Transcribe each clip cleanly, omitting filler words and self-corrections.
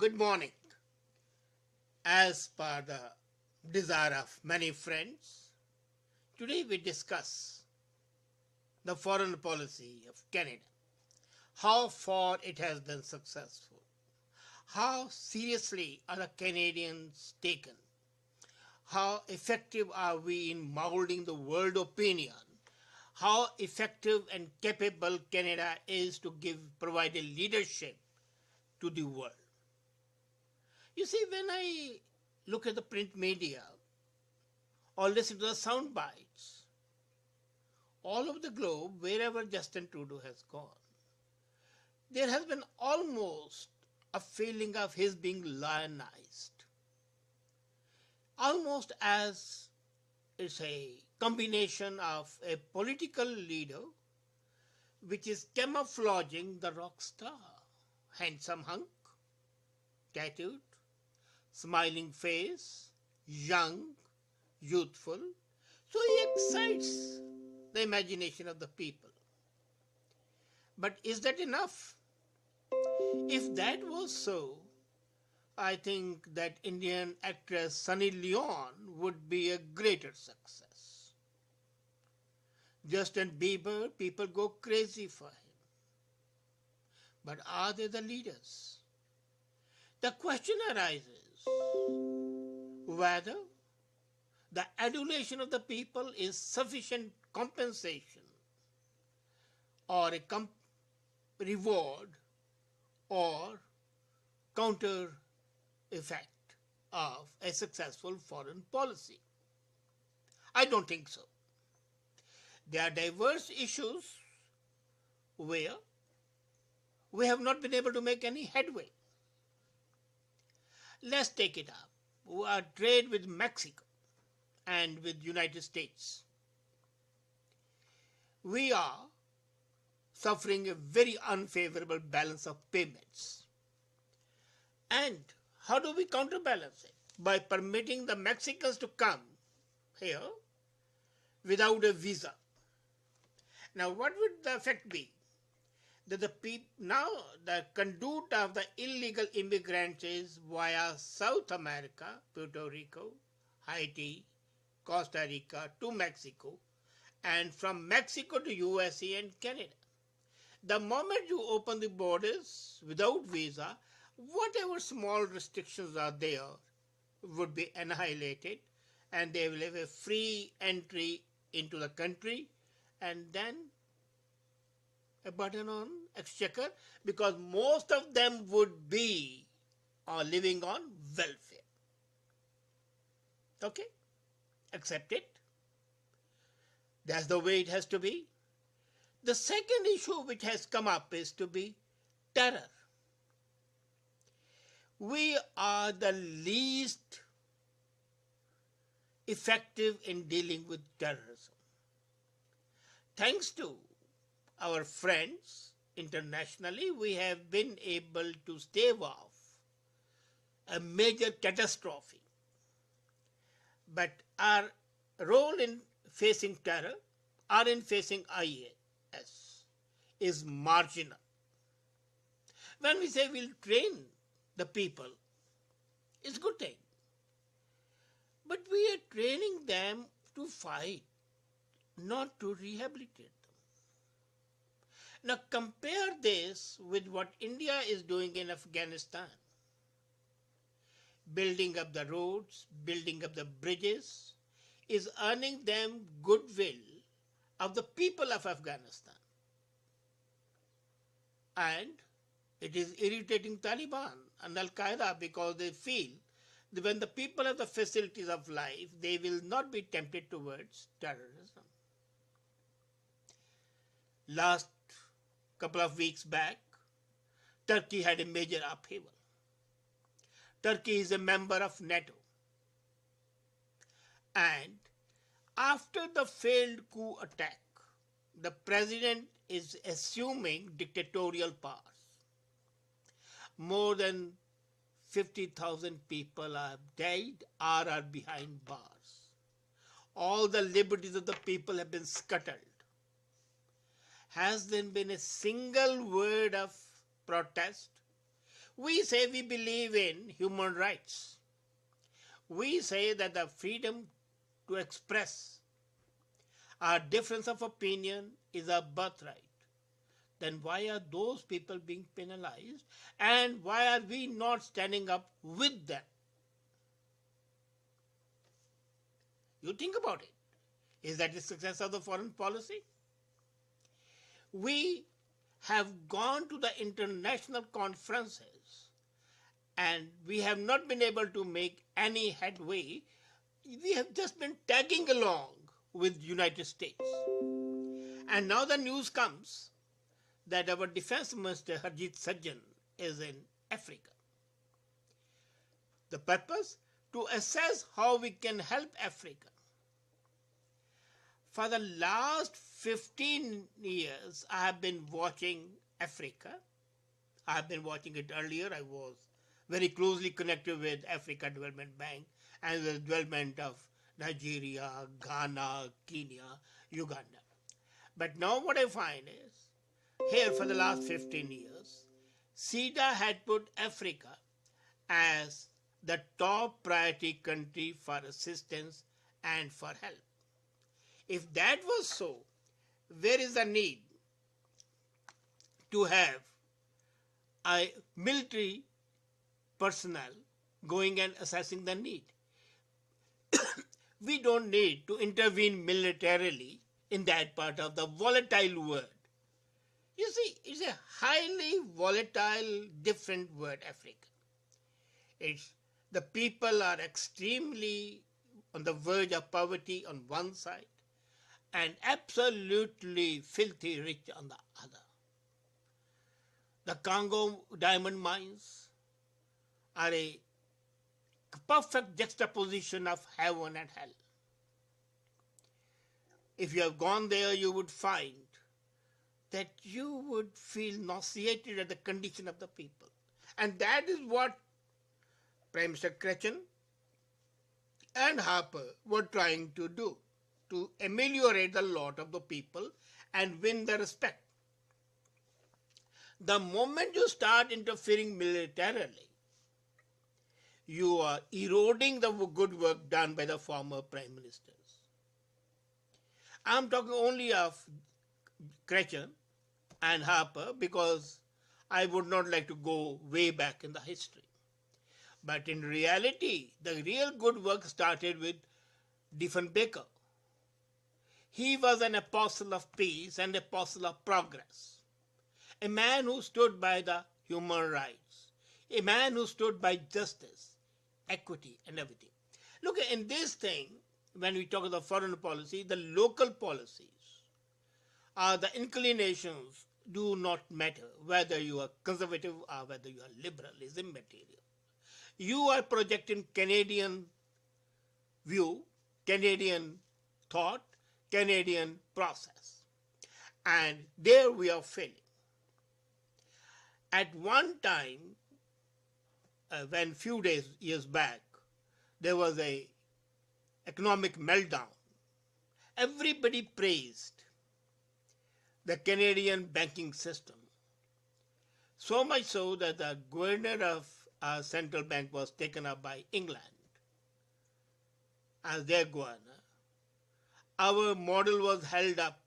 Good morning. As per the desire of many friends, today we discuss the foreign policy of Canada, how far it has been successful, how seriously are the Canadians taken, how effective are we in molding the world opinion, how effective and capable Canada is to provide a leadership to the world. You see, when I look at the print media or listen to the sound bites all over the globe, wherever Justin Trudeau has gone, there has been almost a feeling of his being lionized, almost as it's a combination of a political leader which is camouflaging the rock star, handsome hunk, tattooed, smiling face, young, youthful. So he excites the imagination of the people. But is that enough? If that was so, I think that Indian actress Sunny Leone would be a greater success. Justin Bieber, people go crazy for him. But are they the leaders? The question arises whether the adulation of the people is sufficient compensation or a reward or counter effect of a successful foreign policy. I don't think so. There are diverse issues where we have not been able to make any headway. Let's take it up. Our trade with Mexico and with United States. We are suffering a very unfavorable balance of payments. And how do we counterbalance it? By permitting the Mexicans to come here without a visa. Now, what would the effect be? That now the conduit of the illegal immigrants is via South America, Puerto Rico, Haiti, Costa Rica to Mexico, and from Mexico to USA and Canada. The moment you open the borders without visa, whatever small restrictions are there would be annihilated, and they will have a free entry into the country, and then a burden on exchequer, because most of them would be living on welfare. Okay? Accept it. That's the way it has to be. The second issue which has come up is to be terror. We are the least effective in dealing with terrorism. Thanks to our friends internationally, we have been able to stave off a major catastrophe. But our role in facing terror or in facing IAS is marginal. When we say we'll train the people, it's a good thing. But we are training them to fight, not to rehabilitate them. Now compare this with what India is doing in Afghanistan. Building up the roads, building up the bridges, is earning them goodwill of the people of Afghanistan. And it is irritating Taliban and Al-Qaeda because they feel that when the people have the facilities of life, they will not be tempted towards terrorism. Last couple of weeks back, Turkey had a major upheaval. Turkey is a member of NATO. And after the failed coup attack, the president is assuming dictatorial powers. More than 50,000 people have died or are behind bars. All the liberties of the people have been scuttled. Has there been a single word of protest? We say we believe in human rights. We say that the freedom to express our difference of opinion is a birthright. Then why are those people being penalized, and why are we not standing up with them? You think about it. Is that the success of the foreign policy? We have gone to the international conferences and we have not been able to make any headway. We have just been tagging along with United States. And now the news comes that our Defense Minister Harjit Sajjan is in Africa. The purpose? To assess how we can help Africa. For the last 15 years, I have been watching Africa. I have been watching it earlier. I was very closely connected with Africa Development Bank and the development of Nigeria, Ghana, Kenya, Uganda. But now what I find is, here for the last 15 years, SIDA had put Africa as the top priority country for assistance and for help. If that was so, where is the need to have a military personnel going and assessing the need? We don't need to intervene militarily in that part of the volatile world. You see, it's a highly volatile, different word, Africa. The people are extremely on the verge of poverty on one side and absolutely filthy rich on the other. The Congo diamond mines are a perfect juxtaposition of heaven and hell. If you have gone there, you would find that you would feel nauseated at the condition of the people. And that is what Prime Minister Kretchen and Harper were trying to do, to ameliorate the lot of the people and win their respect. The moment you start interfering militarily, you are eroding the good work done by the former prime ministers. I'm talking only of Kretchen and Harper because I would not like to go way back in the history. But in reality, the real good work started with Diefenbaker. He was an apostle of peace and apostle of progress. A man who stood by the human rights. A man who stood by justice, equity, and everything. Look, in this thing, when we talk about foreign policy, the local policies are the inclinations do not matter, whether you are conservative or whether you are liberal, is immaterial. You are projecting Canadian view, Canadian thought, Canadian process. And there we are failing. At one time, when few years back, there was a economic meltdown. Everybody praised the Canadian banking system. So much so that the governor of our central bank was taken up by England as their governor. Our model was held up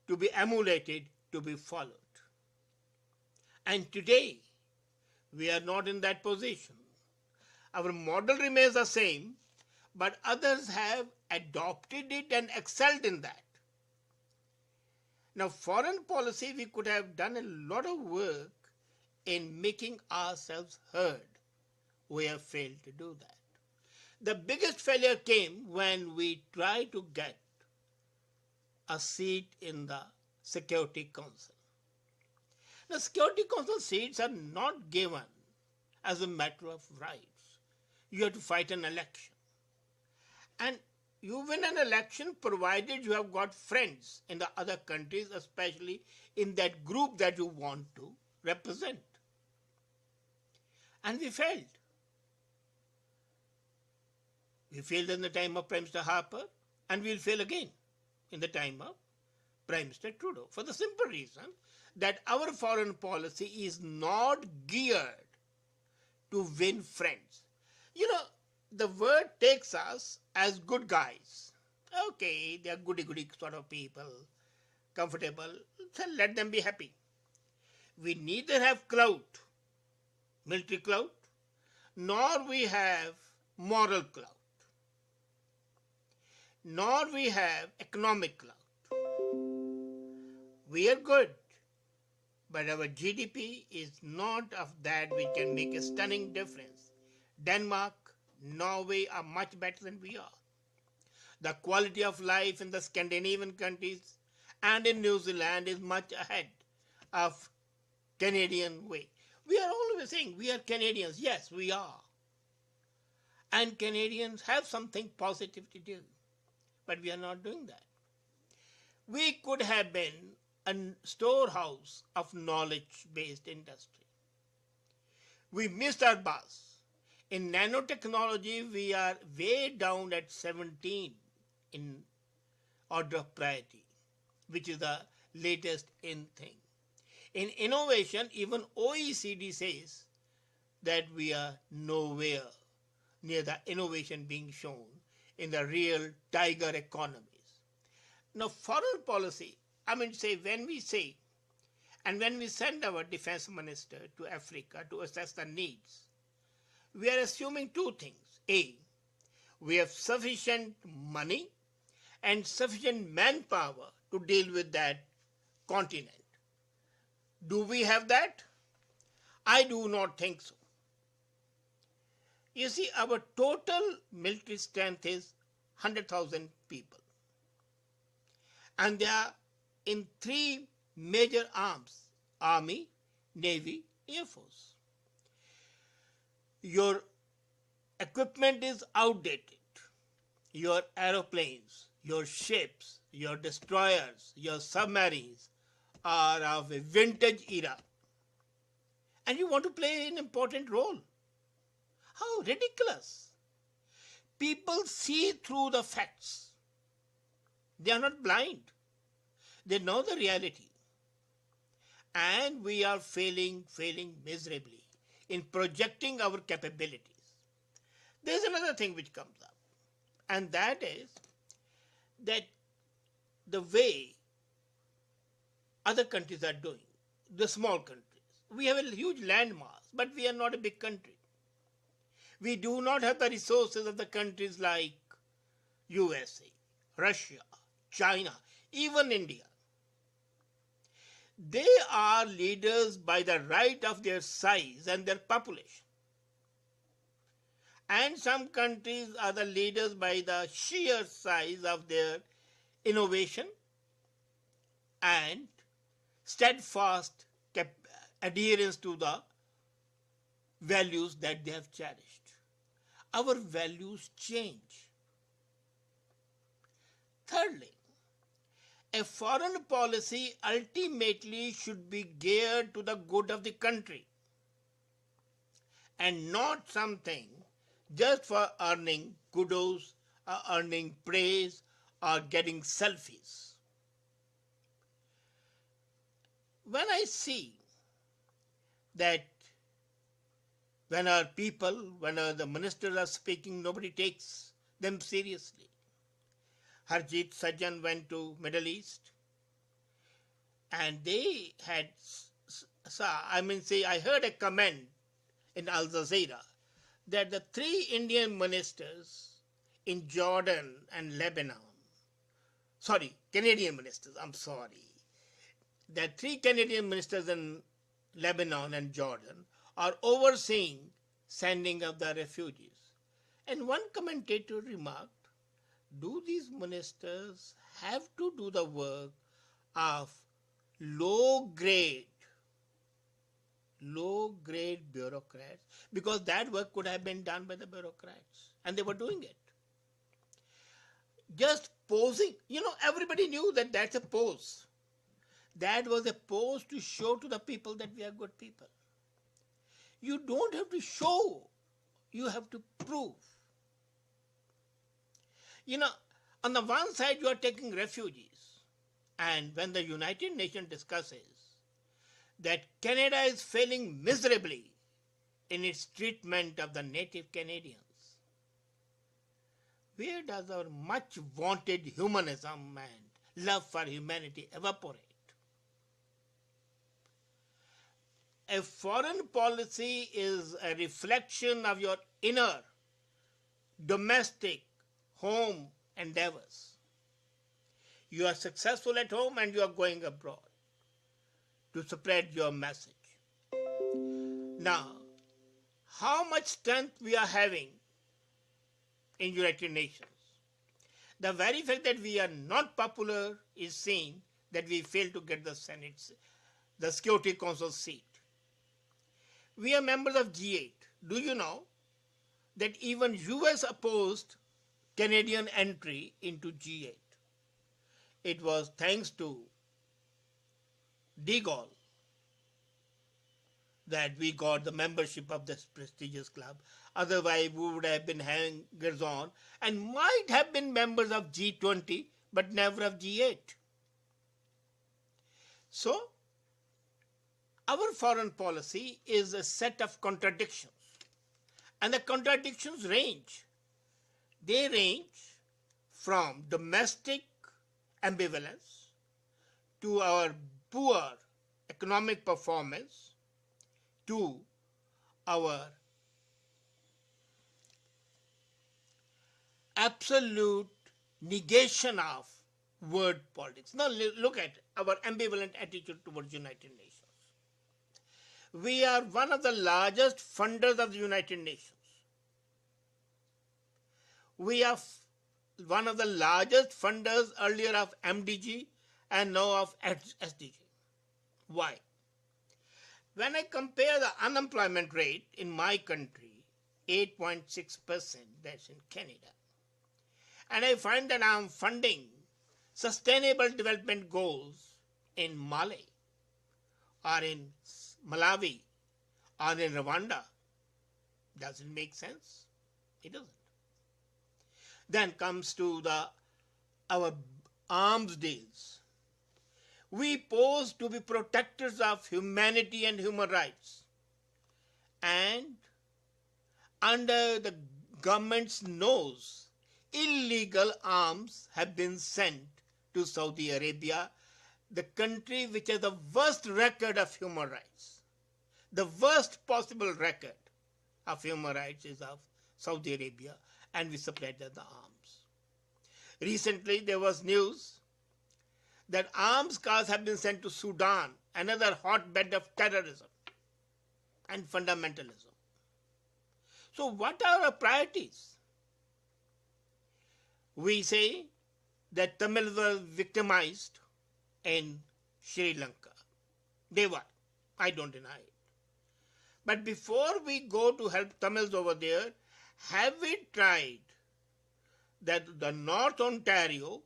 to be emulated, to be followed. And today, we are not in that position. Our model remains the same, but others have adopted it and excelled in that. Now, foreign policy, we could have done a lot of work in making ourselves heard. We have failed to do that. The biggest failure came when we tried to get a seat in the Security Council. The Security Council seats are not given as a matter of rights. You have to fight an election. And you win an election provided you have got friends in the other countries, especially in that group that you want to represent. And we failed. We failed in the time of Prime Minister Harper, and we will fail again in the time of Prime Minister Trudeau, for the simple reason that our foreign policy is not geared to win friends. You know, the word takes us as good guys. Okay, they are goody-goody sort of people, comfortable, so let them be happy. We neither have clout, military clout, nor we have moral clout, nor we have economic clout. We are good, but our GDP is not of that which can make a stunning difference. Denmark, Norway are much better than we are. The quality of life in the Scandinavian countries and in New Zealand is much ahead of Canadian way. We are always saying we are Canadians. Yes, we are. And Canadians have something positive to do. But we are not doing that. We could have been a storehouse of knowledge-based industry. We missed our bus. In nanotechnology, we are way down at 17 in order of priority, which is the latest in thing. In innovation, even OECD says that we are nowhere near the innovation being shown in the real tiger economies. Now, foreign policy, when we say, and when we send our defense minister to Africa to assess the needs, we are assuming two things. A, we have sufficient money and sufficient manpower to deal with that continent. Do we have that? I do not think so. You see, our total military strength is 100,000 people. And they are in three major arms: Army, Navy, Air Force. Your equipment is outdated. Your aeroplanes, your ships, your destroyers, your submarines are of a vintage era. And you want to play an important role. How ridiculous. People see through the facts. They are not blind. They know the reality. And we are failing miserably in projecting our capabilities. There's another thing which comes up, and that is that the way other countries are doing, the small countries. We have a huge landmass, but we are not a big country. We do not have the resources of the countries like USA, Russia, China, even India. They are leaders by the right of their size and their population. And some countries are the leaders by the sheer size of their innovation and steadfast adherence to the values that they have cherished. Our values change. Thirdly, a foreign policy ultimately should be geared to the good of the country and not something just for earning kudos or earning praise or getting selfies. When I see that when the ministers are speaking, nobody takes them seriously. Harjit Sajjan went to Middle East and they had, I heard a comment in Al Jazeera that the three Indian ministers in Jordan and Canadian ministers, that three Canadian ministers in Lebanon and Jordan are overseeing sending of the refugees. And one commentator remarked, do these ministers have to do the work of low-grade bureaucrats? Because that work could have been done by the bureaucrats, and they were doing it. Just posing, everybody knew that that's a pose. That was a pose to show to the people that we are good people. You don't have to show, you have to prove. On the one side, you are taking refugees. And when the United Nations discusses that Canada is failing miserably in its treatment of the native Canadians. Where does our much vaunted humanism and love for humanity evaporate? A foreign policy is a reflection of your inner domestic home endeavors. You are successful at home and you are going abroad to spread your message. Now, how much strength we are having in United Nations? The very fact that we are not popular is saying that we failed to get the Security Council seat. We are members of G8. Do you know that even US opposed Canadian entry into G8? It was thanks to de Gaulle that we got the membership of this prestigious club. Otherwise, we would have been hangers on and might have been members of G20, but never of G8. So, our foreign policy is a set of contradictions. And the contradictions range. They range from domestic ambivalence to our poor economic performance to our absolute negation of world politics. Now look at our ambivalent attitude towards United Nations. We are one of the largest funders of the United Nations. We are one of the largest funders earlier of MDG and now of SDG. Why? When I compare the unemployment rate in my country, 8.6%, that's in Canada, and I find that I'm funding sustainable development goals in Mali or in Malawi or in Rwanda, does it make sense? It doesn't. Then comes to our arms deals. We pose to be protectors of humanity and human rights. And under the government's nose, illegal arms have been sent to Saudi Arabia, the country which has the worst record of human rights. The worst possible record of human rights is of Saudi Arabia, and we supplied them the arms. Recently, there was news that arms cars have been sent to Sudan, another hotbed of terrorism and fundamentalism. So what are our priorities? We say that Tamils were victimized in Sri Lanka. They were. I don't deny it. But before we go to help Tamils over there, have we tried that the North Ontario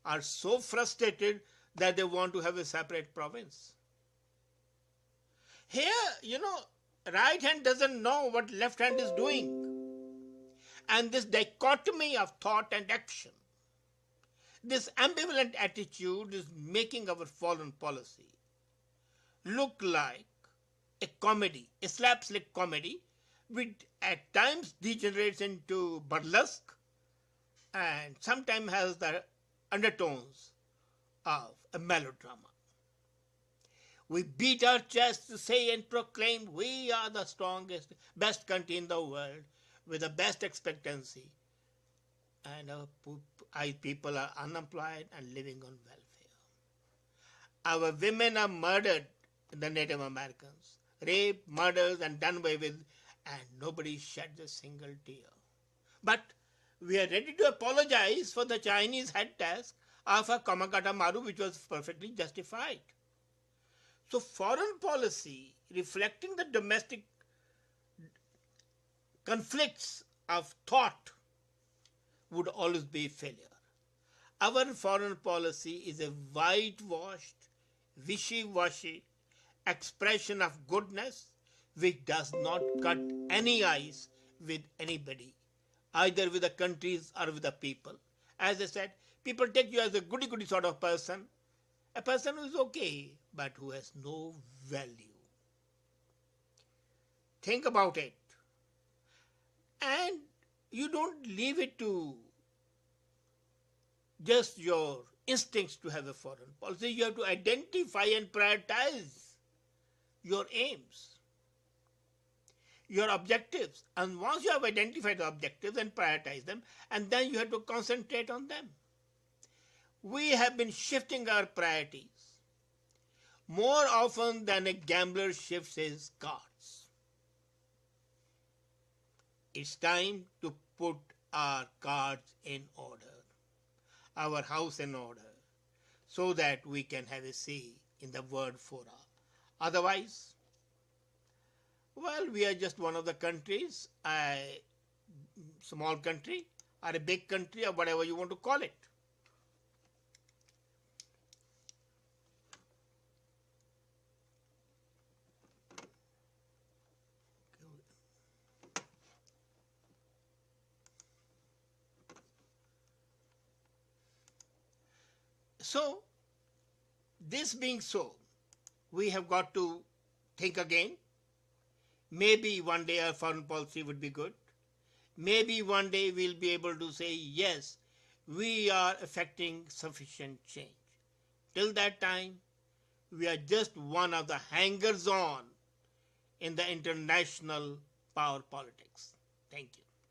are so frustrated that they want to have a separate province? Here, right hand doesn't know what left hand is doing. And this dichotomy of thought and action, this ambivalent attitude is making our foreign policy look like a comedy, a slapstick comedy, which at times degenerates into burlesque and sometimes has the undertones of a melodrama. We beat our chests to say and proclaim we are the strongest, best country in the world with the best expectancy, and our people are unemployed and living on welfare. Our women are murdered, the Native Americans, raped, murders, and done away with, and nobody sheds a single tear. But we are ready to apologize for the Chinese head task of a Kamakata Maru, which was perfectly justified. So foreign policy reflecting the domestic conflicts of thought would always be failure. Our foreign policy is a whitewashed, wishy-washy expression of goodness which does not cut any ice with anybody, either with the countries or with the people. As I said, people take you as a goody-goody sort of person, a person who is okay, but who has no value. Think about it. And you don't leave it to just your instincts to have a foreign policy. You have to identify and prioritize your aims, your objectives. And once you have identified the objectives and prioritize them, and then you have to concentrate on them. We have been shifting our priorities more often than a gambler shifts his cards. It's time to put our cards in order, our house in order, so that we can have a say in the world fora. Otherwise, well, we are just one of the countries, a small country, or a big country, or whatever you want to call it. So, this being so, we have got to think again. Maybe one day our foreign policy would be good. Maybe one day we'll be able to say, yes, we are effecting sufficient change. Till that time, we are just one of the hangers-on in the international power politics. Thank you.